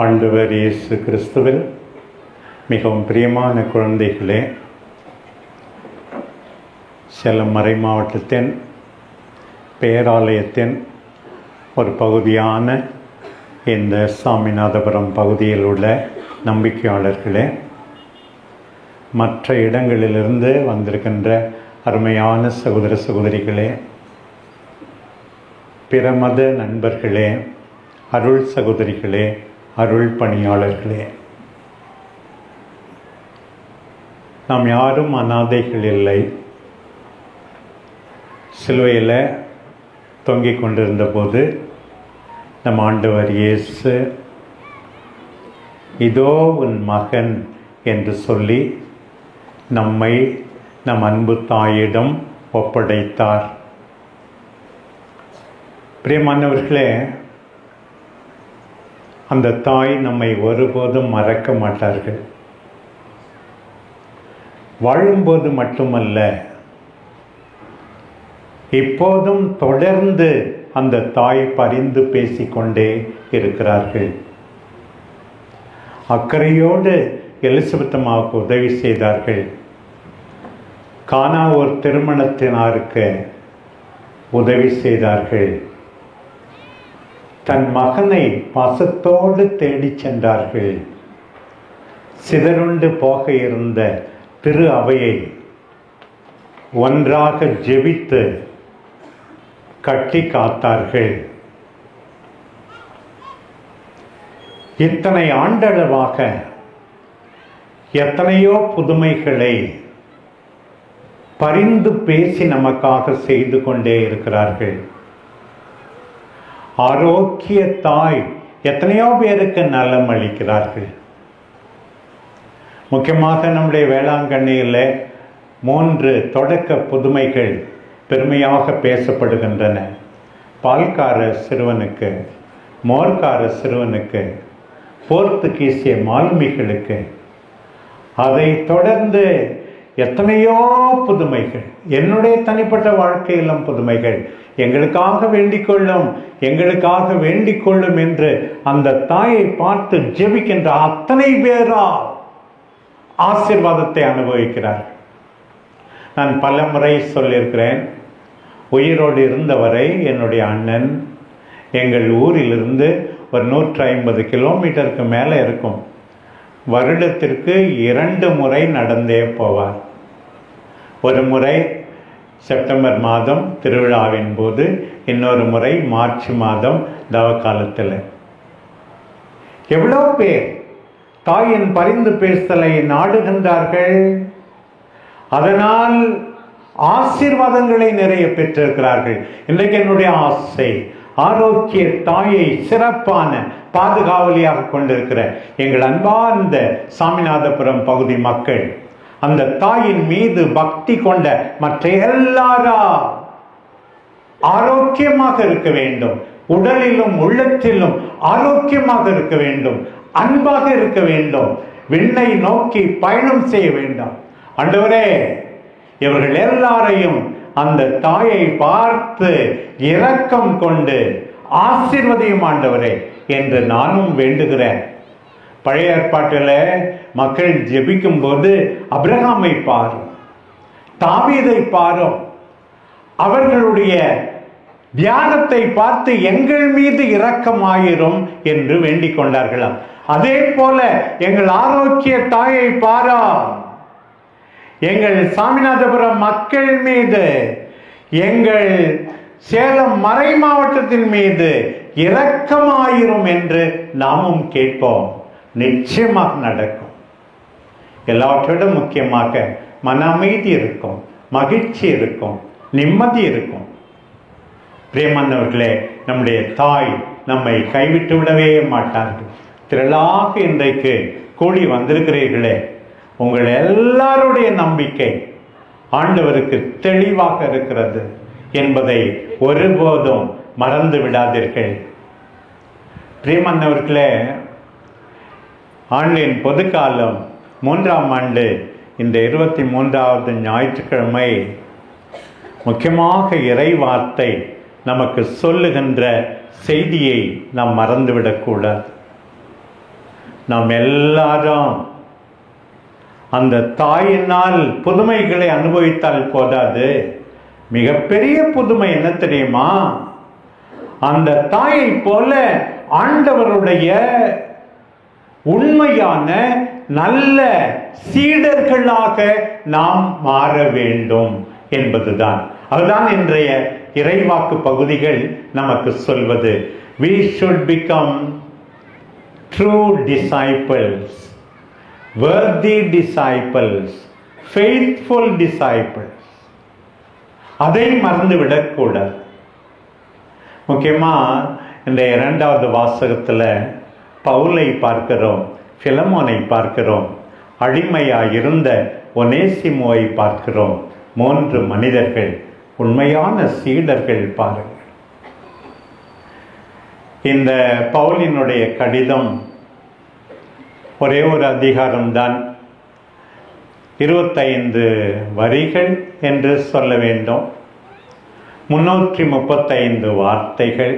ஆண்டவர் இயேசு கிறிஸ்துவில் மிகவும் பிரியமான குழந்தைகளே, சேலம் மறை மாவட்டத்தின் பேராலயத்தின் ஒரு பகுதியான இந்த சாமிநாதபுரம் பகுதியில் உள்ள நம்பிக்கையாளர்களே, மற்ற இடங்களிலிருந்து வந்திருக்கின்ற அருமையான சகோதர சகோதரிகளே, பிற மத நண்பர்களே, அருள் சகோதரிகளே, அருள் பணியாளர்களே, நாம் யாரும் அநாதைகள் இல்லை. சிலுவையில் தொங்கிக் கொண்டிருந்த போது நம் ஆண்டவர் இயேசு இதோ உன் மகன் என்று சொல்லி நம்மை நம் அன்பு தாயிடம் ஒப்படைத்தார். பிரியமானவர்களே, அந்த தாய் நம்மை ஒருபோதும் மறக்க மாட்டார்கள். வாழும்போது மட்டுமல்ல, இப்போதும் தொடர்ந்து அந்த தாய் பரிந்து பேசிக்கொண்டே இருக்கிறார்கள். அக்கறையோடு எலிசபெத் அம்மாவுக்கு உதவி செய்தார்கள். கானா ஒரு திருமணத்தினருக்கு உதவி செய்தார்கள். தன் மகனை பாசத்தோடு தேடிச் சென்றார்கள். சிதறுண்டு போக இருந்த திரு அவையை ஒன்றாக ஜெபித்து கட்டி காத்தார்கள். இத்தனை ஆண்டளவாக எத்தனையோ புதுமைகளை பரிந்து பேசி நமக்காக செய்து கொண்டே இருக்கிறார்கள். ஆரோக்கிய தாய் எத்தனையோ பேருக்கு நலம் அளிக்கிறார்கள். முக்கியமாக நம்முடைய வேளாங்கண்ணியில் 3 தொடக்க புதுமைகள் பெருமையாக பேசப்படுகின்றன. பால்கார சிறுவனுக்கு, மோர்கார சிறுவனுக்கு, போர்த்துகீசிய மாலுமிகளுக்கு, அதை தொடர்ந்து எத்தனையோ புதுமைகள், என்னுடைய தனிப்பட்ட வாழ்க்கையிலும் புதுமைகள். எங்களுக்காக வேண்டிக் கொள்ளும், எங்களுக்காக வேண்டிக் கொள்ளும் என்று அந்த தாயை பார்த்து ஜெபிக்கின்ற அத்தனை பேரா ஆசீர்வாதத்தை அனுபவிக்கிறார். நான் பல முறை சொல்லியிருக்கிறேன், உயிரோடு இருந்தவரை என்னுடைய அண்ணன் எங்கள் ஊரிலிருந்து ஒரு 150 கிலோமீட்டருக்கு மேலே இருக்கும். வருடத்திற்கு 2 முறை நடந்தே போவார். ஒரு முறை செப்டம்பர் மாதம் திருவிழாவின் போது, இன்னொரு முறை மார்ச் மாதம் தவக்காலத்தில். எவ்வளோ பேர் தாயின் பரிந்து பேசலை நாடுகின்றார்கள். அதனால் ஆசீர்வாதங்களை நிறைய பெற்றிருக்கிறார்கள். இன்றைக்கு என்னுடைய ஆசை, ஆரோக்கிய தாயை சிறப்பான பாதுகாவலியாக கொண்டிருக்கிற எங்கள் அன்பார்ந்த சாமிநாதபுரம் பகுதி மக்கள், அந்த தாயின் மீது பக்தி கொண்ட மற்ற எல்லாரா ஆரோக்கியமாக இருக்க வேண்டும். உடலிலும் உள்ளத்திலும் ஆரோக்கியமாக இருக்க வேண்டும், அன்பாக இருக்க வேண்டும், விண்ணை நோக்கி பயணம் செய்ய வேண்டும். ஆண்டவரே, இவர்கள் எல்லாரையும் அந்த தாயை பார்த்து இரக்கம் கொண்டு ஆசீர்வதியும் ஆண்டவரே என்று நானும் வேண்டுகிறேன். பழைய ஏற்பாட்டில் மக்கள் ஜெபிக்கும் போது அபிரகாமை பாரும், தாவீதை பாரும், அவர்களுடைய தியானத்தை பார்த்து எங்கள் மீது இரக்கமாயிரும் என்று வேண்டிக் கொண்டார்களாம். அதே போல எங்கள் ஆரோக்கிய தாயை பாரா, எங்கள் சாமிநாதபுரம் மக்கள் மீது, எங்கள் சேலம் மறை மாவட்டத்தின் மீது இரக்கமாயிரும் என்று நாமும் கேட்போம். நிச்சயமாக நடக்கும். எல்லாவற்றோடும் முக்கியமாக மன அமைதி இருக்கும், மகிழ்ச்சி இருக்கும், நிம்மதி இருக்கும். பிரியமானவர்களே, நம்முடைய தாய் நம்மை கைவிட்டு விடவே மாட்டார்கள். திரளாக இன்றைக்கு கூடி வந்திருக்கிறீர்களே, உங்கள் எல்லாருடைய நம்பிக்கை ஆண்டவருக்கு தெளிவாக இருக்கிறது என்பதை ஒருபோதும் மறந்து விடாதீர்கள். பிரியமானவர்களே, ஆண்டின் பொதுக்காலம் 3ஆம் ஆண்டு இந்த 23வது ஞாயிற்றுக்கிழமை முக்கியமாக இறை வார்த்தை நமக்கு சொல்லுகின்ற செய்தியை நாம் மறந்துவிடக்கூடாது. நாம் எல்லாரும் அந்த தாயினால் புதுமைகளை அனுபவித்தால் போதாது. மிகப்பெரிய புதுமை என்ன தெரியுமா? அந்த தாயை போல ஆண்டவருடைய உண்மையான நல்ல சீடர்களாக நாம் மாற வேண்டும் என்பதுதான். அதுதான் இன்றைய இறைவாக்கு பகுதிகள் நமக்கு சொல்வது. We should become true disciples, worthy disciples, faithful disciples. அதை மறந்துவிடக்கூடாது. முக்கியமா இந்த இரண்டாவது வாசகத்துல பவுலை பார்க்கிறோம், பிலமோனை பார்க்கிறோம், அடிமையாயிருந்த ஒனேசிமோவை பார்க்கிறோம். 3 மனிதர்கள், உண்மையான சீடர்கள். பாருங்கள், இந்த பவுலினுடைய கடிதம் ஒரே ஒரு அதிகாரம்தான், 25 வரிகள் என்று சொல்ல வேண்டும், 335 வார்த்தைகள்.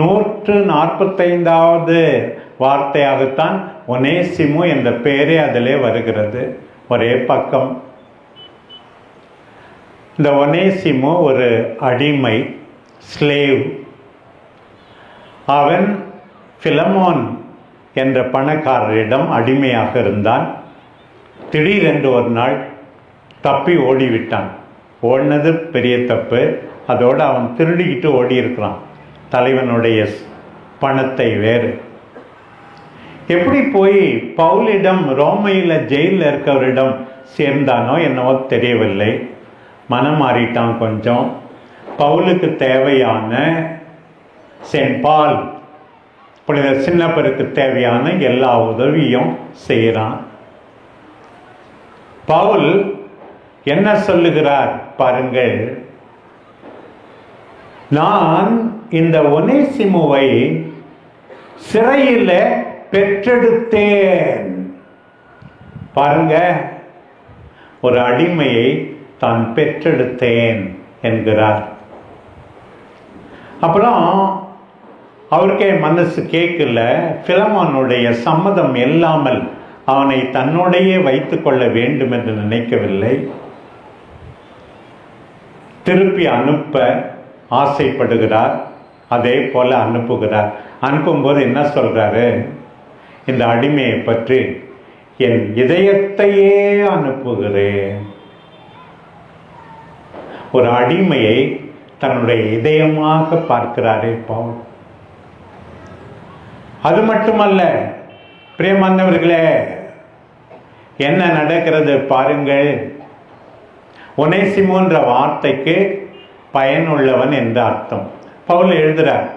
145வது வார்த்தையாகத்தான் ஒனேசிமு என்ற பெயரே அதிலே வருகிறது. ஒரே பக்கம். இந்த ஒனேசிமு ஒரு அடிமை, ஸ்லேவ். அவன் பிலமோன் என்ற பணக்காரரிடம் அடிமையாக இருந்தான். திடீரென்று ஒரு நாள் தப்பி ஓடிவிட்டான். ஓடினது பெரிய தப்பு. அதோடு அவன் திருடிக்கிட்டு ஓடி இருக்கிறான், தலைவனுடைய பணத்தை வேறு. எப்படி போய் பவுலிடம், ரோமையில் ஜெயிலில் இருக்கவரிடம் சேர்ந்தானோ என்னவோ தெரியவில்லை. மனம் மாறிட்டான் கொஞ்சம். பவுலுக்கு தேவையான சென்ட் பால், புனித சின்னப்பருக்கு தேவையான எல்லா உதவியும் செய்கிறான். பவுல் என்ன சொல்லுகிறார் பாருங்கள். நான் இந்த ஒனேசிமுவை சிறையில் பெற்றெடுத்தேன். பாருங்க, ஒரு அடிமையை தான் பெற்றெடுத்தேன் என்கிறார். அப்புறம் அவருக்கே மனசு கேட்கல. பிலமோனுடைய சம்மதம் இல்லாமல் அவனை தன்னோடையே வைத்துக் கொள்ள வேண்டும் என்று நினைக்கவில்லை. திருப்பி அனுப்ப ஆசைப்படுகிறார். அதே போல அனுப்புகிறார். அனுப்பும்போது என்ன சொல்றாரு? இந்த அடிமையை பற்றி, என் இதயத்தையே அனுப்புகிறேன். ஒரு அடிமையை தன்னுடைய இதயமாக பார்க்கிறாரே பவுல். அது மட்டுமல்ல பிரியமானவர்களே, என்ன நடக்கிறது பாருங்கள். ஒனேசிமோன்ற வார்த்தைக்கு பயனுள்ளவன் என்ற அர்த்தம். பவுல் எழுதுறார்,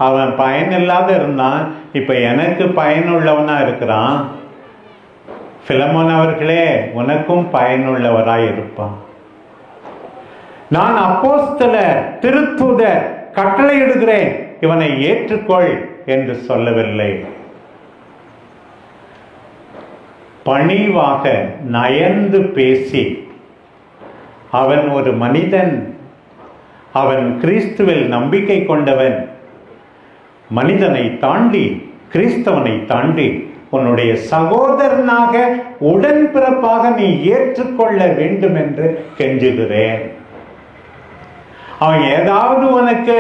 அவன் பயனில்லாத இருந்தான், இப்ப எனக்கு பயனுள்ளவனா இருக்கிறான். பிலமோன் அவர்களே, உனக்கும் பயனுள்ளவராய் இருப்பான். நான் அப்போஸ்தலர், திருத்தூதர், கட்டளையிடுகிறேன், இவனை ஏற்றுக்கொள் என்று சொல்லவில்லை. பணிவாக நயந்து பேசி, அவன் ஒரு மனிதன், அவன் கிறிஸ்துவில் நம்பிக்கை கொண்டவன், மனிதனை தாண்டி, கிறிஸ்தவனை தாண்டி உன்னுடைய சகோதரனாக உடன்பிறப்பாக நீ ஏற்றுக்கொள்ள வேண்டும் என்று கெஞ்சுகிறேன். அவன் ஏதாவது உனக்கு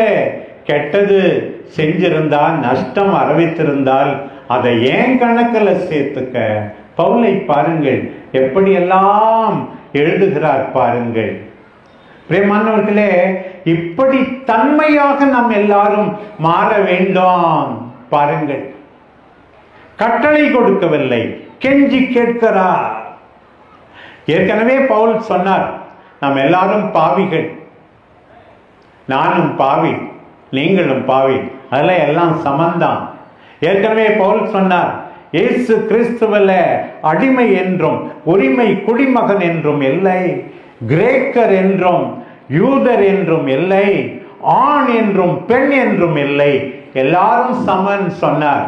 கெட்டது செஞ்சிருந்தால், நஷ்டம் அறிவித்திருந்தால், அதை ஏன் கணக்கில் சேர்த்துக்க. பவுலை பாருங்கள், எப்படியெல்லாம் எழுதுகிறார் பாருங்கள். பிரியமானவர்களே, இப்படி தன்மையாக நாம் எல்லாரும் மாற வேண்டும். பாருங்கள், கட்டளை கொடுக்கவில்லை, கெஞ்சி கேட்கிறார். ஏற்கனவே பவுல் சொன்னார், நாம் எல்லாரும் பாவிகள், நானும் பாவி, நீங்களும் பாவி, அதெல்லாம் எல்லாம் சமந்தான். ஏற்கனவே பவுல் சொன்னார், இயேசு கிறிஸ்துவில அடிமை என்றும் உரிமை குடிமகன் என்றும் இல்லை, கிரேக்கர் என்றும் யூதர் என்றும் இல்லை, ஆண் என்றும் பெண் என்றும் இல்லை, எல்லாரும் சமன் சொன்னார்.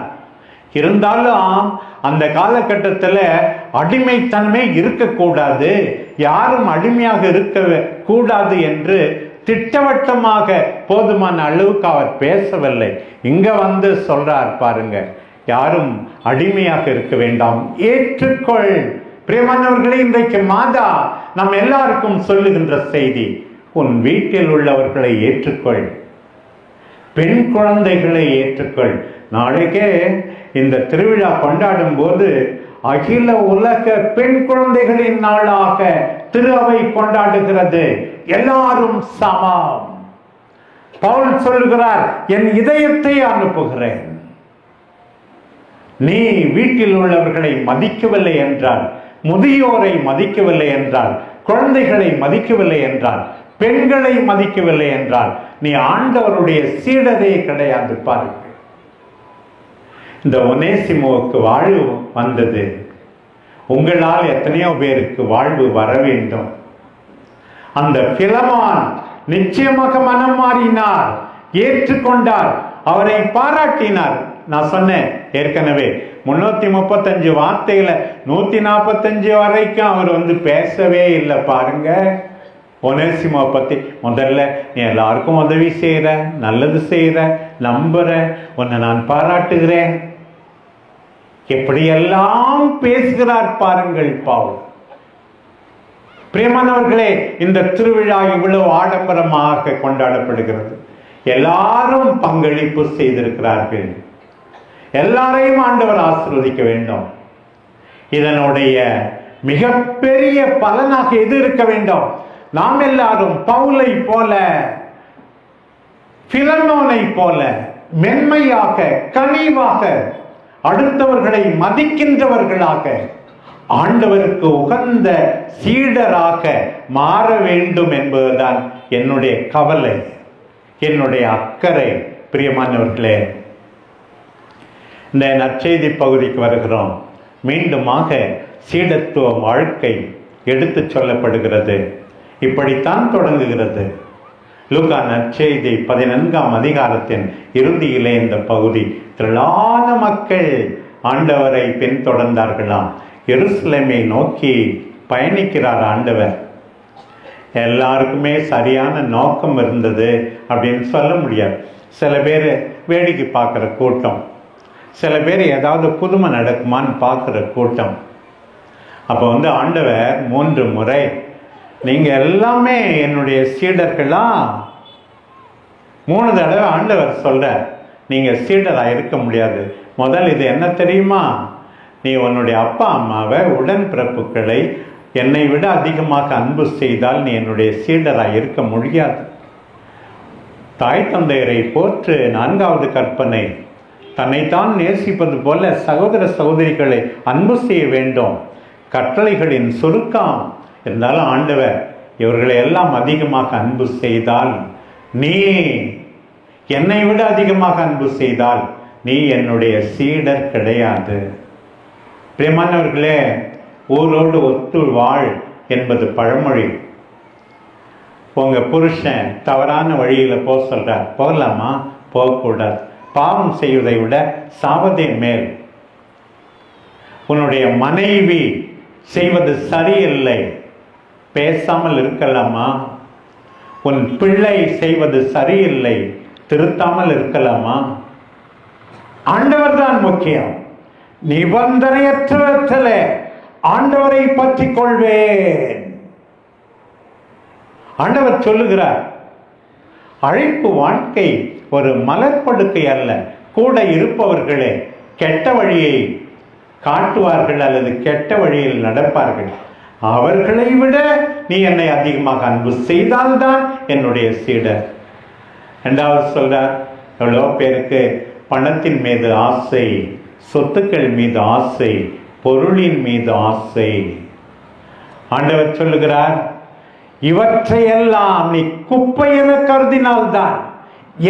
இருந்தாலும் அந்த காலகட்டத்தில் அடிமைத்தன்மை இருக்கக்கூடாது, யாரும் அடிமையாக இருக்க கூடாது என்று திட்டவட்டமாக போதுமான அளவுக்கு அவர் பேசவில்லை. இங்க வந்து சொல்றார் பாருங்க, யாரும் அடிமையாக இருக்க வேண்டாம், ஏற்றுக்கொள். பிரியமானவர்களே, இன்றைக்கு மாதா நம் எல்லாருக்கும் சொல்லுகின்ற செய்தி, உன் வீட்டில் உள்ளவர்களை ஏற்றுக்கொள், பெண் குழந்தைகளை ஏற்றுக்கொள். நாளைக்கே இந்த திருவிழா கொண்டாடும் போது அகில உலக பெண் குழந்தைகளின் நாளாக திரு அவை கொண்டாடுகிறது. எல்லாரும் சமம். பவுல் சொல்லுகிறார், என் இதயத்தை அனுப்புகிறேன். நீ வீட்டில் உள்ளவர்களை மதிக்கவில்லை என்றால், முதியோரை மதிக்கவில்லை என்றால், குழந்தைகளை மதிக்கவில்லை என்றால், பெண்களை மதிக்கவில்லை என்றால், நீ ஆண்டவருடைய சீடரே கிடையாது. பாருங்கள், இந்த ஒனேசிமோவுக்கு வாழ்வு வந்தது. உங்களால் எத்தனையோ பேருக்கு வாழ்வு வர வேண்டும். அந்த பிலமோன் நிச்சயமாக மனம் மாறினார், ஏற்றுக்கொண்டார், அவரை பாராட்டினார். நான் சொன்னேன் ஏற்கனவே, 335 வார்த்தையில 145 வரைக்கும் அவர் பேசவே இல்லை. பாருங்க, ஒனேசிமோ பத்தி முதல்ல, நீ எல்லாருக்கும் உதவி செய்யற, நல்லது செய்யற, நம்புற, உன்னை நான் பாராட்டுகிறேன், எப்படியெல்லாம் பேசுகிறார் பாருங்கள் பவுல். பிரியமானவர்களே, இந்த திருவிழா இவ்வளவு ஆடம்பரமாக கொண்டாடப்படுகிறது. எல்லாரும் பங்களிப்பு செய்திருக்கிறார்கள். எல்லாரையும் ஆண்டவர் ஆசீர்வதிக்க வேண்டும். இதனுடைய மிகப்பெரிய பலனாக எது இருக்க வேண்டும்? நாம் எல்லாரும் பவுலை போல, பிலமோனை போல மென்மையாக, கனிவாக, அடுத்தவர்களை மதிக்கின்றவர்களாக, ஆண்டவருக்கு உகந்த சீடராக மாற வேண்டும் என்பதுதான் என்னுடைய கவலை, என்னுடைய அக்கறை. பிரியமானவர்களே, இந்த நற்செய்தி பகுதிக்கு வருகிறோம். மீண்டுமாக சீடத்துவ வாழ்க்கை எடுத்து சொல்லப்படுகிறது. இப்படித்தான் தொடங்குகிறது. லூக்கா நற்செய்தி 14ஆம் அதிகாரத்தின் இறுதியிலே இந்த பகுதி, திரளான மக்கள் ஆண்டவரை பின்தொடர்ந்தார்களாம். எருசலேமை நோக்கி பயணிக்கிறார் ஆண்டவர். எல்லாருக்குமே சரியான நோக்கம் இருந்தது அப்படின்னு சொல்ல முடியாது. சில பேர் வேடிக்கை பார்க்குற கூட்டம், சில பேர் ஏதாவது புதுமை நடக்குமான்னு பார்க்குற கூட்டம். அப்போ ஆண்டவர் 3 முறை, நீங்க எல்லாமே என்னுடைய சீடர்களா? 3 தடவை ஆண்டவர் சொல்ற, நீங்க சீடரா இருக்க முடியாது. முதல் இது என்ன தெரியுமா? நீ உன்னுடைய அப்பா அம்மாவை, உடன்பிறப்புகளை என்னை விட அதிகமாக அன்பு செய்தால் நீ என்னுடைய சீடரா இருக்க முடியாது. தாய் தந்தையரை போற்று. 4வது கற்பனை, தன்னைத்தான் நேசிப்பது போல சகோதர சகோதரிகளை அன்பு செய்ய வேண்டும். கட்டளைகளின் சுருக்கம். இருந்தாலும் ஆண்டவர், இவர்களை எல்லாம் அதிகமாக அன்பு செய்தால், நீ என்னை விட அதிகமாக அன்பு செய்தால் நீ என்னுடைய சீடர் கிடையாது. பிரியமானவர்களே, ஊரோடு ஒத்து வாழ் என்பது பழமொழி. உங்க புருஷன் தவறான வழியில போக சொல்றார், போகலாமா? போகக்கூடாது. பாவம் செய்வதை விட சாவதே மேல். உன்னுடைய மனைவி செய்வது சரியில்லை, பேசாமல் இருக்கலாமா? உன் பிள்ளை செய்வது சரியில்லை, திருத்தாமல் இருக்கலாமா? ஆண்டவர் தான் முக்கியம். நிபந்தனையற்ற ஆண்டவரை பற்றி கொள்வேன். ஆண்டவர் சொல்லுகிறார், அழைப்பு வாழ்க்கை ஒரு மலர்படுக்கை அல்ல. கூட இருப்பவர்களே கெட்ட வழியை காட்டுவார்கள் அல்லது கெட்ட வழியில் நடப்பார்கள். அவர்களை விட நீ என்னை அதிகமாக அன்பு செய்தால்தான் என்னுடைய சீடர். 2வது சொல்றார், எவ்வளோ பேருக்கு பணத்தின் மீது ஆசை, சொத்துக்கள் மீது ஆசை, பொருளின் மீது ஆசை. ஆண்டவர் சொல்லுகிறார், இவற்றையெல்லாம் நீ குப்பை என கருதினால்தான்,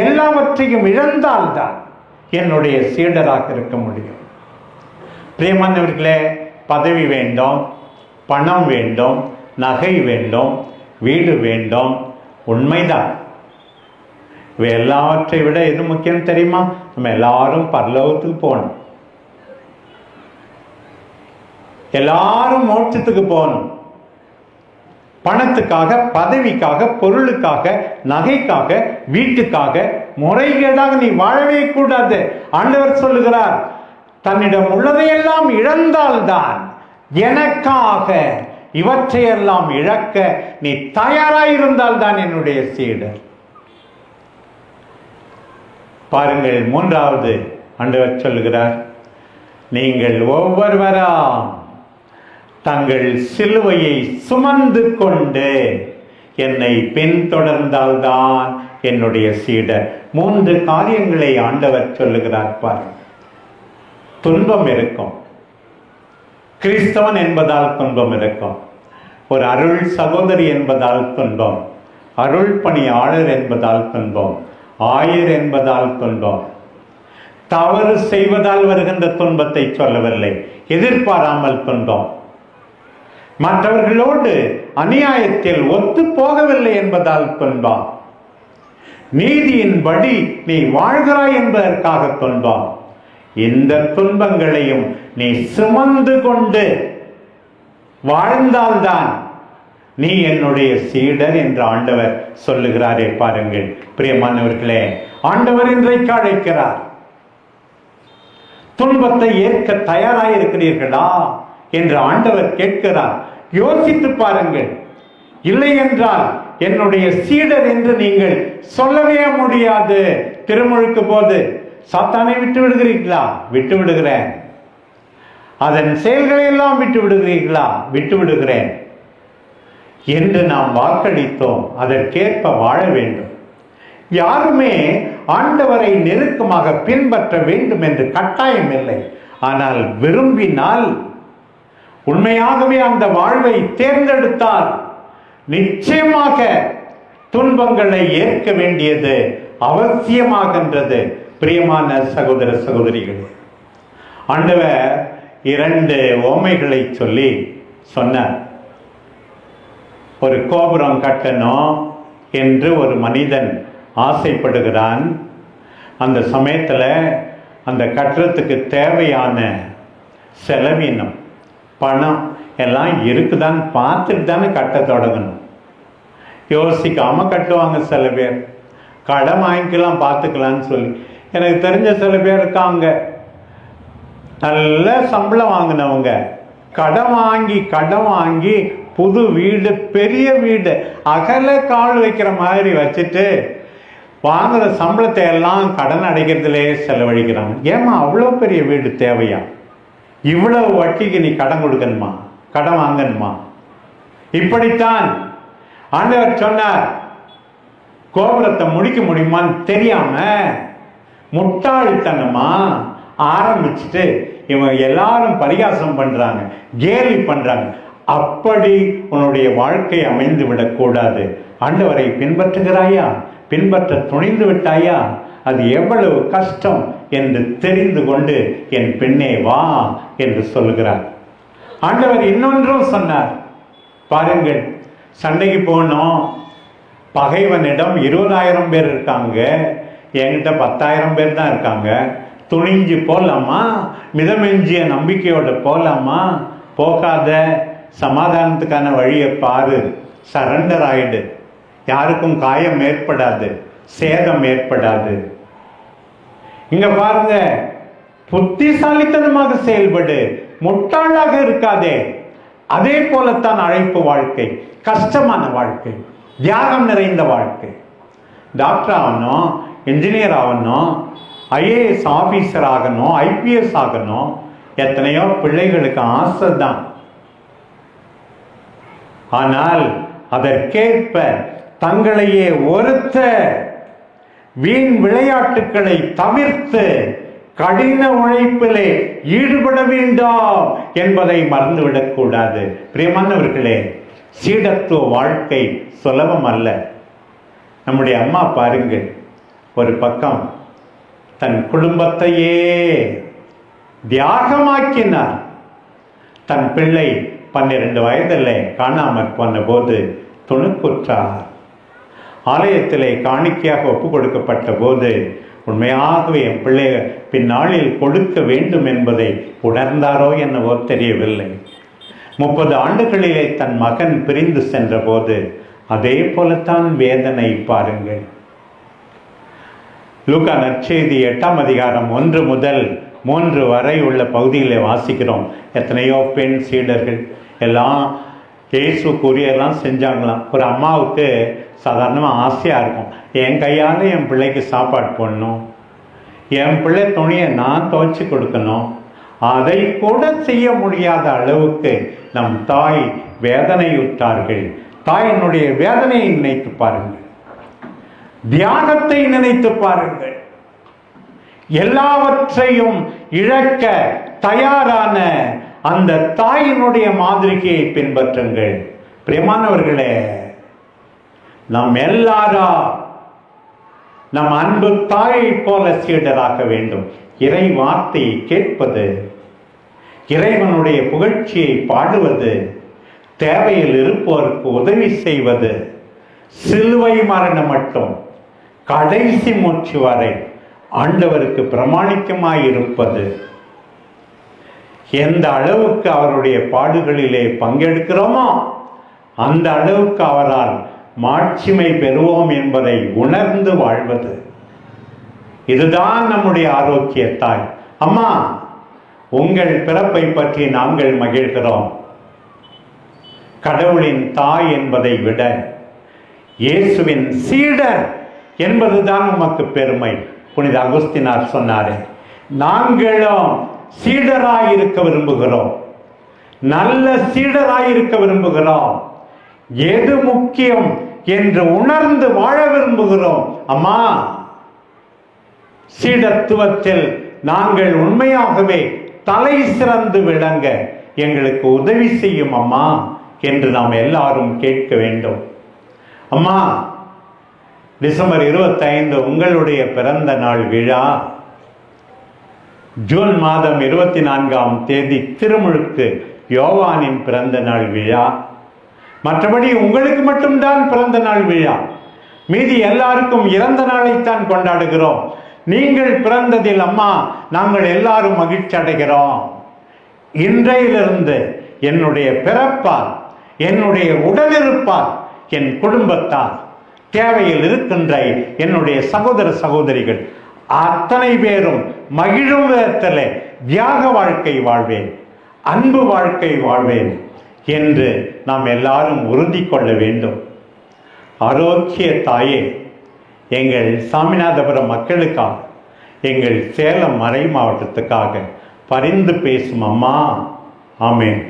எல்லாவற்றையும் இழந்தால்தான் என்னுடைய சீடராக இருக்க முடியும். பிரியமானவர்களே, பதவி வேண்டும், பணம் வேண்டும், நகை வேண்டும், வீடு வேண்டும், உண்மைதான். இவை எல்லாவற்றை விட எது முக்கியம் தெரியுமா? நம்ம எல்லாரும் பரலோகத்துக்கு போகணும், எல்லாரும் மோட்சத்துக்கு போகணும். பணத்துக்காக, பதவிக்காக, பொருளுக்காக, நகைக்காக, வீட்டுக்காக முறைகேடாக நீ வாழவே கூடாது. ஆண்டவர் சொல்லுகிறார், தன்னிடம் உள்ளதையெல்லாம் இழந்தால்தான் எனக்காக இவற்றையெல்லாம் இழக்க நீ தயாராயிருந்தால்தான் என்னுடைய சீடர். பாருங்கள், மூன்றாவது ஆண்டவர் சொல்லுகிறார், நீங்கள் ஒவ்வொருவராம் தங்கள் சிலுவையை சுமந்து கொண்டு என்னை பின்தொடர்ந்தால்தான் என்னுடைய சீடர். 3 காரியங்களை ஆண்டவர் சொல்லுகிறார். பாருங்கள், துன்பம் இருக்கும், கிறிஸ்தவன் என்பதால் துன்பம் இருக்கும், ஒரு அருள் சகோதரி என்பதால் துன்பம், அருள் பணியாளர் என்பதால் துன்பம், ஆயர் என்பதால் துன்பம். தவறு செய்வதால் வருகின்ற துன்பத்தை சொல்லவில்லை, எதிர்பாராமல் துன்பம். மற்றவர்களோடு அநியாயத்தில் ஒத்து போகவில்லை என்பதால் துன்பம். நீதியின்படி நீ வாழ்கிறாய் என்பதற்காக துன்பம். இந்த துன்பங்களையும் நீ சுமந்து கொண்டு வாழ்ந்தால்தான் நீ என்னுடைய சீடர் என்று ஆண்டவர் சொல்லுகிறாரே. பாருங்கள் பிரியமானவர்களே, ஆண்டவர் இன்றைக்கு அழைக்கிறார். துன்பத்தை ஏற்க தயாராயிருக்கிறீர்களா என்று ஆண்டவர் கேட்கிறார். யோசித்து பாருங்கள். இல்லை என்றால் என்னுடைய சீடர் என்று நீங்கள் சொல்லவே முடியாது. திருமுழுக்கு போது சாத்தானை விட்டு விடுகிறீர்களா? விட்டு விடுகிறேன். அதன் செயல்களை எல்லாம் விட்டு விடுகிறீர்களா? விட்டு விடுகிறேன் என்று நாம் வாக்களித்தோம். அதற்கேற்ப வாழ வேண்டும். யாருமே ஆண்டவரை நெருக்கமாக பின்பற்ற வேண்டும் என்று கட்டாயம் இல்லை. ஆனால் விரும்பினால், உண்மையாகவே அந்த வாழ்வை தேர்ந்தெடுத்தால் நிச்சயமாக துன்பங்களை ஏற்க வேண்டியது அவசியமாகின்றது. பிரியமான சகோதர சகோதரிகளே, ஆண்டவர் 2 ஓமைகளை சொல்லி சொன்னார். ஒரு கோபுரம் கட்டணும் என்று ஒரு மனிதன் ஆசைப்படுகிறான். அந்த சமயத்தில் அந்த கட்டுறதுக்கு தேவையான செலவினம், பணம் எல்லாம் இருக்குதான்னு பார்த்துட்டு தானே கட்ட தொடங்கணும். யோசிக்காம கட்டுவாங்க சில பேர். கடன் வாங்கிக்கலாம், பார்த்துக்கலான்னு சொல்லி. எனக்கு தெரிஞ்ச சில பேர் இருக்காங்க, நல்ல சம்பளம் வாங்கினவங்க, கடன் வாங்கி புது வீடு, பெரிய வீடு, அகல கால் வைக்கிற மாதிரி வச்சுட்டு வாங்குற சம்பளத்தை எல்லாம் கடன் அடைக்கிறதுலே செலவழிக்கிறாங்க. ஏமா அவ்வளோ பெரிய வீடு தேவையா? இவ்வளவு வட்டிக்கு நீ கடன் கொடுக்கணுமா? கடன் வாங்கணுமா? இப்படித்தான் ஆண்டவர் சொன்னார். கோபுரத்தை முடிக்க முடியுமான்னு தெரியாம முட்டாள்தனமா ஆரம்பிச்சுட்டு இவங்க எல்லாரும் பரிகாசம் பண்றாங்க, கேலி பண்றாங்க. அப்படி உன்னுடைய வாழ்க்கை அமைந்து விடக்கூடாது. ஆண்டவரை பின்பற்றுகிறாயா? பின்பற்ற துணிந்து விட்டாயா? அது எவ்வளவு கஷ்டம் என்று தெரிந்து கொண்டு என் பெண்ணே வா என்று சொல்லுகிறார். ஆண்டவர் இன்னொன்றும் சொன்னார். பாருங்கள், சண்டைக்கு போனோம், பகைவனிடம் 20,000 பேர் இருக்காங்க, என்கிட்ட 10,000 பேர் தான் இருக்காங்க. துணிஞ்சு போலாமா? மிதமெஞ்சிய நம்பிக்கையோட போலாமா? போகாத. சமாதானத்துக்கான வழியை பாரு, சரண்டர் ஆயிடு. யாருக்கும் காயம் ஏற்படாது, சேதம் ஏற்படாது. இங்க பாருங்க, புத்திசாலித்தனமாக செயல்படு, முட்டாளாக இருக்காதே. அதே போலத்தான் அழைப்பு வாழ்க்கை, கஷ்டமான வாழ்க்கை, தியாகம் நிறைந்த வாழ்க்கை. டாக்டர் ஆகணும், இன்ஜினியர் ஆகணும், IAS ஆபீசர் ஆகணும், IPS ஆகணும். எத்தனையோ பிள்ளைகளுக்கு ஆசை தான். ஆனால் அதற்கேற்ப தங்களையே ஒருத்த வீண் விளையாட்டுக்களை தவிர்த்து கடின உழைப்பிலே ஈடுபட வேண்டாம் என்பதை மறந்துவிடக் கூடாது. பிரியமானவர்களே, சீடத்துவ வாழ்க்கை சுலபம் அல்ல. நம்முடைய அம்மா பாருங்கள், ஒரு பக்கம் தன் குடும்பத்தையே தியாகமாக்கினார். தன் பிள்ளை 12 வயதில் காணாமற் போன போது துணுக்குற்றார். ஆலயத்திலே காணிக்கையாக ஒப்பு கொடுக்கப்பட்ட போது உண்மையாகவே என் பிள்ளை பின்னாளில் கொடுக்க வேண்டும் என்பதை உணர்ந்தாரோ என்னவோ தெரியவில்லை. 30 ஆண்டுகளிலே தன் மகன் பிரிந்து சென்ற போது அதே போலத்தான் வேதனை. பாருங்கள், லூக்கா நற்செய்தி 8ஆம் அதிகாரம் 1 முதல் 3 வரை உள்ள பகுதியில் வாசிக்கிறோம். எத்தனையோ பெண் சீடர்கள் எல்லாம் இயேசுக்குரியெல்லாம் செஞ்சாங்களாம். ஒரு அம்மாவுக்கு சாதாரணமாக ஆசையாக இருக்கும், என் கையால் என் பிள்ளைக்கு சாப்பாடு போடணும், என் பிள்ளை துணியை நான் துவைச்சி கொடுக்கணும். அதை கூட செய்ய முடியாத அளவுக்கு நம் தாய் வேதனையுற்றார்கள். தாயினுடைய வேதனையை நினைத்து பாருங்கள், தியாகத்தை நினைத்து பாருங்கள். எல்லாவற்றையும் இழக்க தயாரான அந்த தாயினுடைய மாதிரியை பின்பற்றுங்கள். பிரியமானவர்களே, நாம் எல்லாரா நம் அன்பு தாயை போல சீடராக வேண்டும். இறை வார்த்தையை கேட்பது, இறைவனுடைய புகழ்ச்சியை பாடுவது, தேவையில் இருப்போருக்கு உதவி செய்வது, சிலுவை மரணம் மட்டும் கடைசி மூச்சு வரை ஆண்டவருக்கு பிரமாணிக்கமாயிருப்பது. எந்த அளவுக்கு அவருடைய பாடுகளிலே பங்கெடுக்கிறோமோ அந்த அளவுக்கு அவரால் மாட்சிமை பெறுவோம் என்பதை உணர்ந்து வாழ்வது. இதுதான் நம்முடைய ஆரோக்கிய தாய். அம்மா, உங்கள் பிறப்பை பற்றி நாங்கள் மகிழ்கிறோம். கடவுளின் தாய் என்பதை விட இயேசுவின் சீடர் என்பதுதான் உமக்கு பெருமை. புனித அகுஸ்தினார் சொன்னாரே, நாங்களும் சீடராயிருக்க விரும்புகிறோம், நல்ல சீடராயிருக்க விரும்புகிறோம். எது முக்கியம் என்று உணர்ந்து வாழ விரும்புகிறோம். அம்மா, சீடத்துவத்தில் நாங்கள் உண்மையாகவே தலை சிறந்து விளங்க எங்களுக்கு உதவி செய்யும் அம்மா என்று நாம் எல்லாரும் கேட்க வேண்டும். அம்மா, டிசம்பர் 25 உங்களுடைய பிறந்த நாள் விழா. ஜூன் மாதம் 24ஆம் தேதி திருமுழுக்கு யோவானின் பிறந்த நாள் விழா. மற்றபடி உங்களுக்கு மட்டும்தான் பிறந்த நாள் விழா. மீதி எல்லாருக்கும் இறந்த நாளைத்தான் கொண்டாடுகிறோம். நீங்கள் பிறந்ததில் அம்மா நாங்கள் எல்லாரும் மகிழ்ச்சி அடைகிறோம். இன்றையிலிருந்து என்னுடைய பிறப்பால், என்னுடைய உடலிருப்பால், என் குடும்பத்தால், தேவையில் இருக்கின்ற என்னுடைய சகோதர சகோதரிகள் அத்தனை பேரும் மகிழும் விதத்தில் தியாக வாழ்க்கை வாழ்வேன், அன்பு வாழ்க்கை வாழ்வேன் என்று நாம் எல்லாரும் உறுதி கொள்ள வேண்டும். ஆரோக்கிய தாயே, எங்கள் சாமிநாதபுரம் மக்களுக்காக, எங்கள் சேலம் மறை மாவட்டத்துக்காக பரிந்து பேசும் அம்மா. ஆமென்.